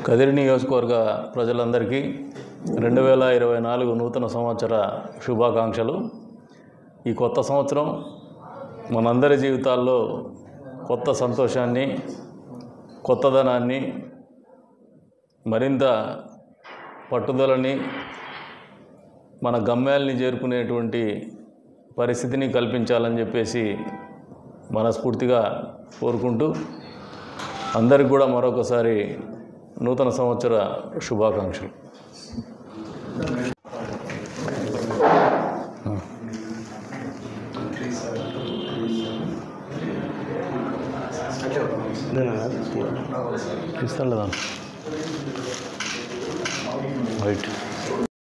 కదిరి నియోజకవర్గ ప్రజలందరికీ 2024 నూతన సంవత్సర శుభాకాంక్షలు. ఈ కొత్త సంవత్సరం మనందరి జీవితాల్లో కొత్త సంతోషాన్ని, కొత్తదనాన్ని, మరింత పట్టుదలని, మన గమ్యాల్ని చేరుకునేటువంటి పరిస్థితిని కల్పించాలని చెప్పేసి మనస్ఫూర్తిగా కోరుకుంటూ అందరికి కూడా మరొకసారి నూతన సంవత్సర శుభాకాంక్షలు. ఇస్తాను లేదా రైట్.